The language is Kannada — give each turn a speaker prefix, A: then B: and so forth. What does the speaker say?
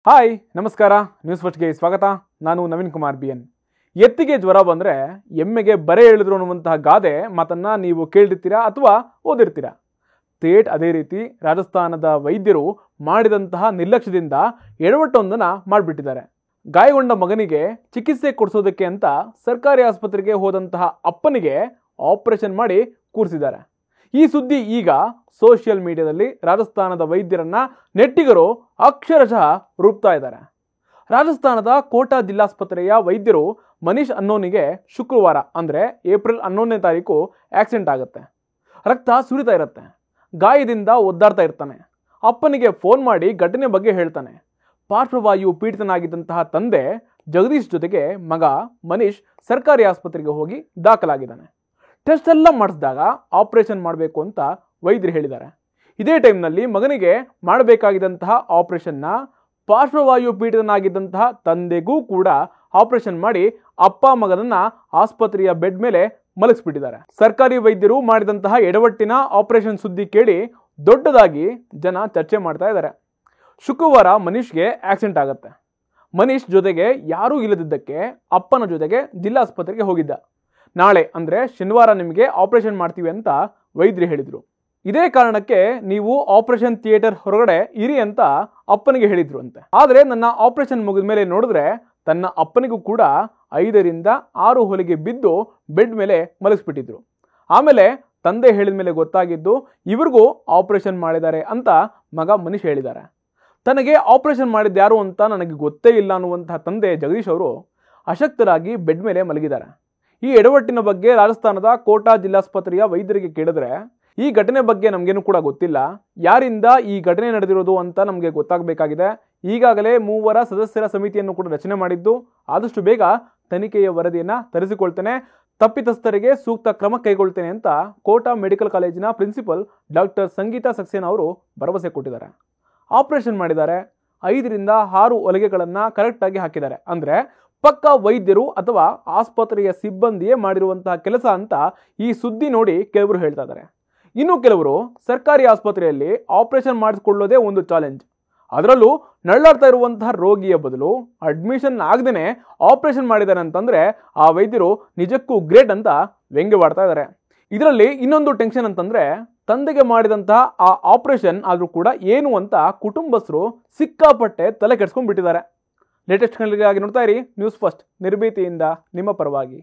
A: ಹಾಯ್ ನಮಸ್ಕಾರ ನ್ಯೂಸ್ ಫಸ್ಟ್ಗೆ ಸ್ವಾಗತ. ನಾನು ನವೀನ್ ಕುಮಾರ್ BN. ಎತ್ತಿಗೆ ಜ್ವರ ಬಂದರೆ ಎಮ್ಮೆಗೆ ಬರೆ ಎಳೆದ್ರು ಅನ್ನುವಂತಹ ಗಾದೆ ಮಾತನ್ನು ನೀವು ಕೇಳಿರ್ತೀರಾ ಅಥವಾ ಓದಿರ್ತೀರಾ. ಥೇಟ್ ಅದೇ ರೀತಿ ರಾಜಸ್ಥಾನದ ವೈದ್ಯರು ಮಾಡಿದಂತಹ ನಿರ್ಲಕ್ಷ್ಯದಿಂದ ಎಡವಟ್ಟೊಂದನ್ನು ಮಾಡಿಬಿಟ್ಟಿದ್ದಾರೆ. ಗಾಯಗೊಂಡ ಮಗನಿಗೆ ಚಿಕಿತ್ಸೆ ಕೊಡಿಸೋದಕ್ಕೆ ಅಂತ ಸರ್ಕಾರಿ ಆಸ್ಪತ್ರೆಗೆ ಹೋದಂತಹ ಅಪ್ಪನಿಗೆ ಆಪರೇಷನ್ ಮಾಡಿ ಕೂರಿಸಿದ್ದಾರೆ. ಈ ಸುದ್ದಿ ಈಗ ಸೋಷಿಯಲ್ ಮೀಡಿಯಾದಲ್ಲಿ ರಾಜಸ್ಥಾನದ ವೈದ್ಯರನ್ನ ನೆಟ್ಟಿಗರು ಅಕ್ಷರಶಃ ರೂಪ್ತಾ ಇದ್ದಾರೆ. ರಾಜಸ್ಥಾನದ ಕೋಟಾ ಜಿಲ್ಲಾಸ್ಪತ್ರೆಯ ವೈದ್ಯರು ಮನೀಶ್ ಅನ್ನೋನಿಗೆ ಶುಕ್ರವಾರ ಅಂದರೆ ಏಪ್ರಿಲ್ 11ನೇ ತಾರೀಕು ಆಕ್ಸಿಡೆಂಟ್ ಆಗುತ್ತೆ. ರಕ್ತ ಸುರಿತಾ ಇರುತ್ತೆ. ಗಾಯದಿಂದ ಒದ್ದಾಡ್ತಾ ಇರ್ತಾನೆ. ಅಪ್ಪನಿಗೆ ಫೋನ್ ಮಾಡಿ ಘಟನೆ ಬಗ್ಗೆ ಹೇಳ್ತಾನೆ. ಪಾರ್ಶ್ವವಾಯು ಪೀಡಿತನಾಗಿದ್ದಂತಹ ತಂದೆ ಜಗದೀಶ್ ಜೊತೆಗೆ ಮಗ ಮನೀಶ್ ಸರ್ಕಾರಿ ಆಸ್ಪತ್ರೆಗೆ ಹೋಗಿ ದಾಖಲಾಗಿದ್ದಾನೆ. ಟೆಸ್ಟ್ ಎಲ್ಲ ಮಾಡಿಸಿದಾಗ ಆಪರೇಷನ್ ಮಾಡಬೇಕು ಅಂತ ವೈದ್ಯರು ಹೇಳಿದ್ದಾರೆ. ಇದೇ ಟೈಮ್ನಲ್ಲಿ ಮಗನಿಗೆ ಮಾಡಬೇಕಾಗಿದ್ದಂತಹ ಆಪರೇಷನ್ನ ಪಾರ್ಶ್ವವಾಯು ಪೀಡಿತನಾಗಿದ್ದಂತಹ ತಂದೆಗೂ ಕೂಡ ಆಪರೇಷನ್ ಮಾಡಿ ಅಪ್ಪ ಮಗನನ್ನ ಆಸ್ಪತ್ರೆಯ ಬೆಡ್ ಮೇಲೆ ಮಲಗಿಸ್ಬಿಟ್ಟಿದ್ದಾರೆ. ಸರ್ಕಾರಿ ವೈದ್ಯರು ಮಾಡಿದಂತಹ ಎಡವಟ್ಟಿನ ಆಪರೇಷನ್ ಸುದ್ದಿ ಕೇಳಿ ದೊಡ್ಡದಾಗಿ ಜನ ಚರ್ಚೆ ಮಾಡ್ತಾ ಇದ್ದಾರೆ. ಶುಕ್ರವಾರ ಮನೀಶ್ಗೆ ಆಕ್ಸಿಡೆಂಟ್ ಆಗುತ್ತೆ. ಮನೀಶ್ ಜೊತೆಗೆ ಯಾರೂ ಇಲ್ಲದಿದ್ದಕ್ಕೆ ಅಪ್ಪನ ಜೊತೆಗೆ ಜಿಲ್ಲಾಸ್ಪತ್ರೆಗೆ ಹೋಗಿದ್ದ. ನಾಳೆ ಅಂದರೆ ಶನಿವಾರ ನಿಮಗೆ ಆಪರೇಷನ್ ಮಾಡ್ತೀವಿ ಅಂತ ವೈದ್ಯರು ಹೇಳಿದರು. ಇದೇ ಕಾರಣಕ್ಕೆ ನೀವು ಆಪರೇಷನ್ ಥಿಯೇಟರ್ ಹೊರಗಡೆ ಇರಿ ಅಂತ ಅಪ್ಪನಿಗೆ ಹೇಳಿದ್ರು ಅಂತೆ. ಆದರೆ ನನ್ನ ಆಪರೇಷನ್ ಮುಗಿದ ಮೇಲೆ ನೋಡಿದ್ರೆ ತನ್ನ ಅಪ್ಪನಿಗೂ ಕೂಡ 5ರಿಂದ 6 ಹೊಲಿಗೆ ಬಿದ್ದು ಬೆಡ್ ಮೇಲೆ ಮಲಗಿಸ್ಬಿಟ್ಟಿದ್ರು. ಆಮೇಲೆ ತಂದೆ ಹೇಳಿದ ಮೇಲೆ ಗೊತ್ತಾಗಿದ್ದು ಇವ್ರಿಗೂ ಆಪರೇಷನ್ ಮಾಡಿದ್ದಾರೆ ಅಂತ ಮಗ ಮನೀಶ್ ಹೇಳಿದ್ದಾರೆ. ತನಗೆ ಆಪರೇಷನ್ ಮಾಡಿದ್ಯಾರು ಅಂತ ನನಗೆ ಗೊತ್ತೇ ಇಲ್ಲ ಅನ್ನುವಂತಹ ತಂದೆ ಜಗದೀಶ್ ಅವರು ಅಶಕ್ತರಾಗಿ ಬೆಡ್ ಮೇಲೆ ಮಲಗಿದ್ದಾರೆ. ಈ ಎಡವಟ್ಟಿನ ಬಗ್ಗೆ ರಾಜಸ್ಥಾನದ ಕೋಟಾ ಜಿಲ್ಲಾಸ್ಪತ್ರೆಯ ವೈದ್ಯರಿಗೆ ಕೇಳಿದ್ರೆ ಈ ಘಟನೆ ಬಗ್ಗೆ ನಮಗೇನು ಕೂಡ ಗೊತ್ತಿಲ್ಲ, ಯಾರಿಂದ ಈ ಘಟನೆ ನಡೆದಿರೋದು ಅಂತ ನಮಗೆ ಗೊತ್ತಾಗಬೇಕಾಗಿದೆ. ಈಗಾಗಲೇ 3 ಸದಸ್ಯರ ಸಮಿತಿಯನ್ನು ಕೂಡ ರಚನೆ ಮಾಡಿದ್ದು, ಆದಷ್ಟು ಬೇಗ ತನಿಖೆಯ ವರದಿಯನ್ನು ತರಿಸಿಕೊಳ್ತೇನೆ, ತಪ್ಪಿತಸ್ಥರಿಗೆ ಸೂಕ್ತ ಕ್ರಮ ಕೈಗೊಳ್ತೇನೆ ಅಂತ ಕೋಟಾ ಮೆಡಿಕಲ್ ಕಾಲೇಜಿನ ಪ್ರಿನ್ಸಿಪಲ್ ಡಾಕ್ಟರ್ ಸಂಗೀತಾ ಸಕ್ಸೇನಾ ಅವರು ಭರವಸೆ ಕೊಟ್ಟಿದ್ದಾರೆ. ಆಪರೇಷನ್ ಮಾಡಿದ್ದಾರೆ. 5ರಿಂದ 6 ಹೊಲಿಗೆಗಳನ್ನು ಕರೆಕ್ಟಾಗಿ ಹಾಕಿದ್ದಾರೆ. ಅಂದರೆ ಪಕ್ಕ ವೈದ್ಯರು ಅಥವಾ ಆಸ್ಪತ್ರೆಯ ಸಿಬ್ಬಂದಿಯೇ ಮಾಡಿರುವಂತಹ ಕೆಲಸ ಅಂತ ಈ ಸುದ್ದಿ ನೋಡಿ ಕೆಲವರು ಹೇಳ್ತಾ ಇದ್ದಾರೆ. ಇನ್ನು ಕೆಲವರು ಸರ್ಕಾರಿ ಆಸ್ಪತ್ರೆಯಲ್ಲಿ ಆಪರೇಷನ್ ಮಾಡಿಸಿಕೊಳ್ಳೋದೇ ಒಂದು ಚಾಲೆಂಜ್, ಅದರಲ್ಲೂ ನರಳಾಡ್ತಾ ಇರುವಂತಹ ರೋಗಿಯ ಬದಲು ಅಡ್ಮಿಷನ್ ಆಗದೇನೆ ಆಪರೇಷನ್ ಮಾಡಿದ್ದಾರೆ ಅಂತಂದ್ರೆ ಆ ವೈದ್ಯರು ನಿಜಕ್ಕೂ ಗ್ರೇಟ್ ಅಂತ ವ್ಯಂಗ್ಯವಾಡ್ತಾ ಇದ್ದಾರೆ. ಇದರಲ್ಲಿ ಇನ್ನೊಂದು ಟೆನ್ಷನ್ ಅಂತಂದ್ರೆ ತಂದೆಗೆ ಮಾಡಿದಂತಹ ಆ ಆಪರೇಷನ್ ಆದರೂ ಕೂಡ ಏನು ಅಂತ ಕುಟುಂಬಸ್ಥರು ಸಿಕ್ಕಾಪಟ್ಟೆ ತಲೆ ಕೆಡಿಸ್ಕೊಂಡ್ಬಿಟ್ಟಿದ್ದಾರೆ. ಲೇಟೆಸ್ಟ್ ಗಳಿಗಾಗಿ ನೋಡ್ತಾ ಇರಿ ನ್ಯೂಸ್ ಫಸ್ಟ್, ನಿರ್ಭೀತಿಯಿಂದ ನಿಮ್ಮ ಪರವಾಗಿ.